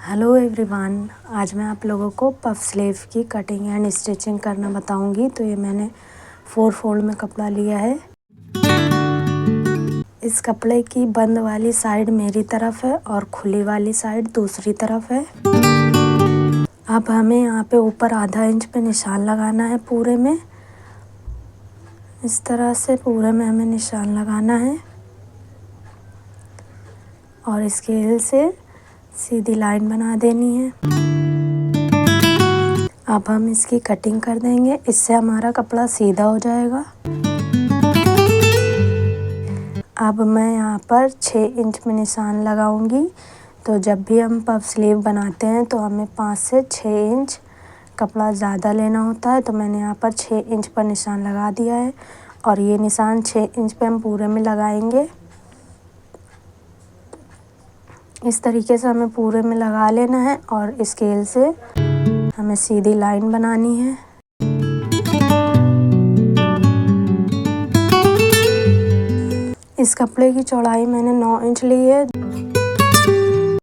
Hello everyone, आज मैं आप लोगों को पफ स्लीव की कटिंग एंड स्टिचिंग करना बताऊंगी। तो ये मैंने 4 फोल्ड में कपड़ा लिया है। इस कपड़े की बंद वाली साइड मेरी तरफ है और खुली वाली साइड दूसरी तरफ है। अब हमें यहाँ पे ऊपर आधा इंच पे निशान लगाना है पूरे में। इस तरह से पूरे में हमें निशान लगाना है और स्केल से सीधी लाइन बना देनी है। अब हम इसकी कटिंग कर देंगे, इससे हमारा कपड़ा सीधा हो जाएगा। अब मैं यहाँ पर 6 इंच में निशान लगाऊंगी। तो जब भी हम पफ स्लीव बनाते हैं तो हमें 5 से 6 इंच कपड़ा ज़्यादा लेना होता है। तो मैंने यहाँ पर 6 इंच पर निशान लगा दिया है और ये निशान 6 इंच पे हम पूरे में लगाएंगे। इस तरीके से हमें पूरे में लगा लेना है और स्केल से हमें सीधी लाइन बनानी है। इस कपड़े की चौड़ाई मैंने 9 इंच ली है।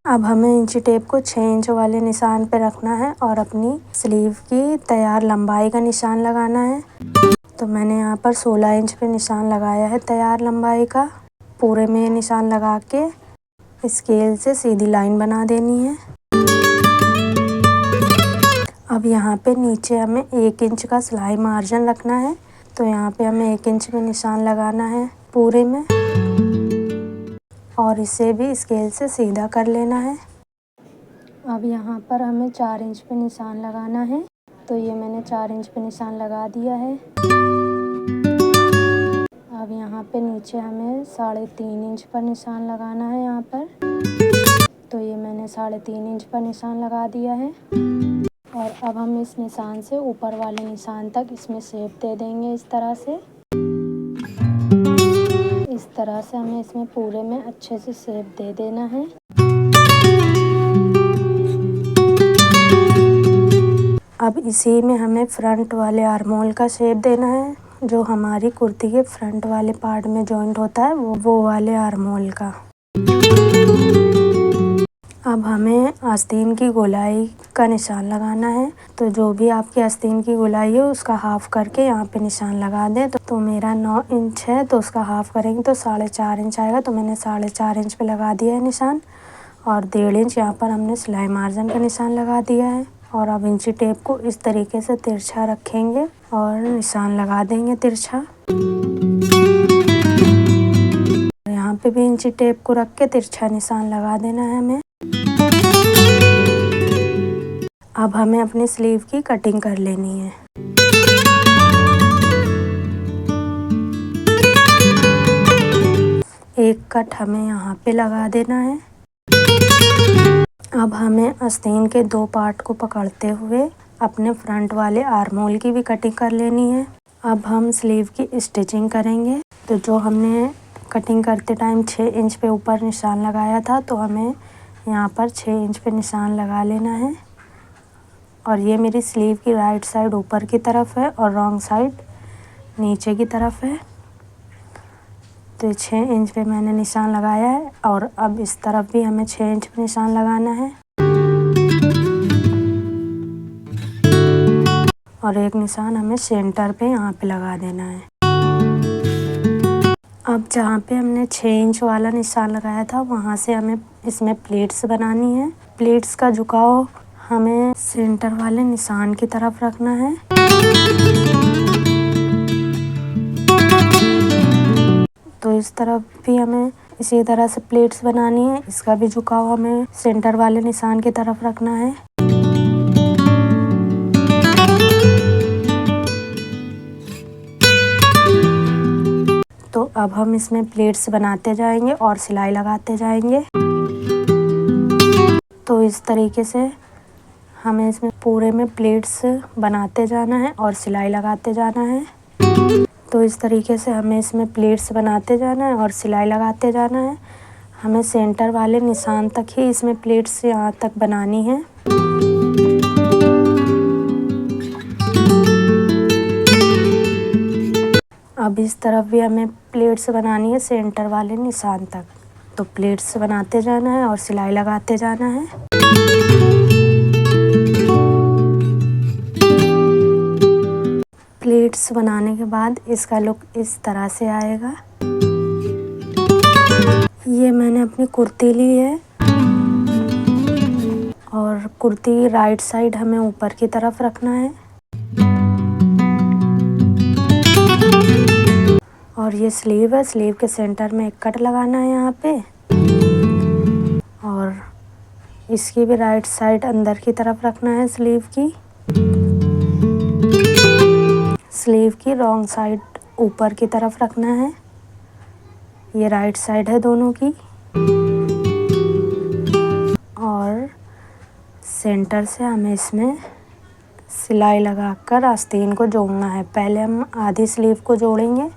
अब हमें इंची टेप को 6 इंच वाले निशान पे रखना है और अपनी स्लीव की तैयार लंबाई का निशान लगाना है। तो मैंने यहाँ पर 16 इंच पे निशान लगाया है तैयार लंबाई का। पूरे में ये निशान लगा के स्केल से सीधी लाइन बना देनी है। अब यहाँ पे नीचे हमें 1 इंच का सिलाई मार्जिन रखना है। तो यहाँ पे हमें 1 इंच में निशान लगाना है पूरे में और इसे भी स्केल से सीधा कर लेना है। अब यहाँ पर हमें 4 इंच पे निशान लगाना है। तो ये मैंने 4 इंच पे निशान लगा दिया है। अब यहाँ पे नीचे हमें 3.5 इंच पर निशान लगाना है यहाँ पर। तो ये मैंने 3.5 इंच पर निशान लगा दिया है और अब हम इस निशान से ऊपर वाले निशान तक इसमें शेप दे देंगे। इस तरह से हमें इसमें पूरे में अच्छे से शेप दे देना है। अब इसी में हमें फ्रंट वाले आर्महोल का शेप देना है, जो हमारी कुर्ती के फ्रंट वाले पार्ट में जॉइंट होता है, वो वाले आर्महोल का। अब हमें आस्तीन की गोलाई का निशान लगाना है। तो जो भी आपकी आस्तीन की गोलाई है उसका हाफ करके यहाँ पे निशान लगा दें। तो मेरा 9 इंच है तो उसका हाफ करेंगे तो 4.5 इंच आएगा। तो मैंने 4.5 इंच पे लगा दिया है निशान और 1.5 इंच यहाँ पर हमने सिलाई मार्जिन का निशान लगा दिया है। और अब इंची टेप को इस तरीके से तिरछा रखेंगे और निशान लगा देंगे तिरछा। यहाँ पे भी इंची टेप को रख के तिरछा निशान लगा देना है हमें। अब हमें अपनी स्लीव की कटिंग कर लेनी है। एक कट हमें यहाँ पे लगा देना है। अब हमें आस्तीन के 2 पार्ट को पकड़ते हुए अपने फ्रंट वाले आर्महोल की भी कटिंग कर लेनी है। अब हम स्लीव की स्टिचिंग करेंगे। तो जो हमने कटिंग करते टाइम 6 इंच पे ऊपर निशान लगाया था, तो हमें यहाँ पर 6 इंच पे निशान लगा लेना है। और ये मेरी स्लीव की राइट साइड ऊपर की तरफ है और रॉन्ग साइड नीचे की तरफ है। तो 6 इंच पे मैंने निशान लगाया है और अब इस तरफ भी हमें 6 इंच पे निशान लगाना है और एक निशान हमें सेंटर पे यहाँ पे लगा देना है। अब जहाँ पे हमने 6 इंच वाला निशान लगाया था वहाँ से हमें इसमें प्लेट्स बनानी है। प्लेट्स का झुकाव हमें सेंटर वाले निशान की तरफ रखना है। तो इस तरफ भी हमें इसी तरह से प्लेट्स बनानी है। इसका भी झुकाव हमें सेंटर वाले निशान की तरफ रखना है। तो अब हम इसमें प्लेट्स बनाते जाएंगे और सिलाई लगाते जाएंगे। तो इस तरीके से हमें इसमें पूरे में प्लेट्स बनाते जाना है और सिलाई लगाते जाना है। तो इस तरीके से हमें इसमें प्लेट्स बनाते जाना है और सिलाई लगाते जाना है। हमें सेंटर वाले निशान तक ही इसमें प्लेट्स यहाँ तक बनानी है। अब इस तरफ भी हमें प्लेट्स बनानी है सेंटर वाले निशान तक। तो प्लेट्स बनाते जाना है और सिलाई लगाते जाना है। प्लीट्स बनाने के बाद इसका लुक इस तरह से आएगा। ये मैंने अपनी कुर्ती ली है और कुर्ती राइट साइड हमें ऊपर की तरफ रखना है और ये स्लीव है। स्लीव के सेंटर में एक कट लगाना है यहाँ पे और इसकी भी राइट साइड अंदर की तरफ रखना है। स्लीव की रॉन्ग साइड ऊपर की तरफ रखना है। ये राइट साइड है दोनों की और सेंटर से हमें इसमें सिलाई लगाकर आस्तीन को जोड़ना है। पहले हम आधी स्लीव को जोड़ेंगे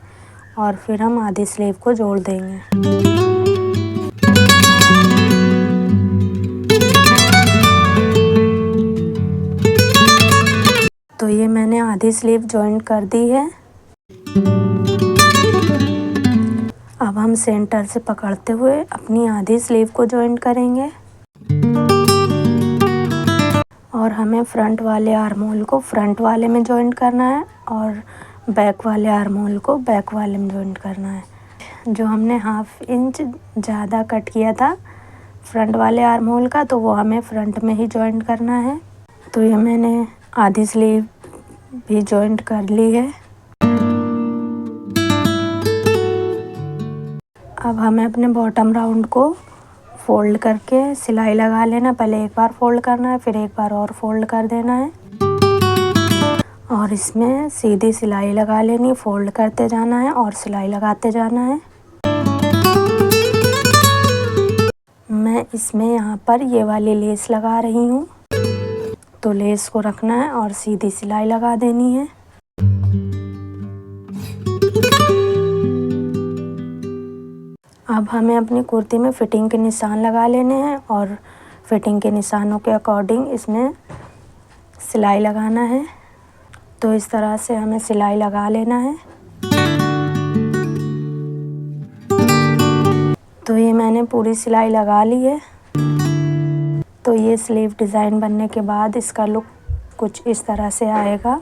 और फिर हम आधी स्लीव को जोड़ देंगे। तो ये मैंने आधी स्लीव जॉइंट कर दी है। अब हम सेंटर से पकड़ते हुए अपनी आधी स्लीव को जॉइंट करेंगे और हमें फ्रंट वाले आर्म होल को फ्रंट वाले में जॉइंट करना है और बैक वाले आर्म होल को बैक वाले में जॉइंट करना है। जो हमने 1/2 इंच ज़्यादा कट किया था फ्रंट वाले आर्म होल का, तो वो हमें फ्रंट में ही जॉइंट करना है। तो ये मैंने आधी स्लीव भी जॉइंट कर ली है। अब हमें अपने बॉटम राउंड को फोल्ड करके सिलाई लगा लेना। पहले एक बार फोल्ड करना है, फिर एक बार और फोल्ड कर देना है और इसमें सीधी सिलाई लगा लेनी। फोल्ड करते जाना है और सिलाई लगाते जाना है। मैं इसमें यहाँ पर ये वाली लेस लगा रही हूँ, तो लेस को रखना है और सीधी सिलाई लगा देनी है। अब हमें अपनी कुर्ती में फिटिंग के निशान लगा लेने हैं और फिटिंग के निशानों के अकॉर्डिंग इसमें सिलाई लगाना है। तो इस तरह से हमें सिलाई लगा लेना है। तो ये मैंने पूरी सिलाई लगा ली है। तो ये स्लीव डिज़ाइन बनने के बाद इसका लुक कुछ इस तरह से आएगा।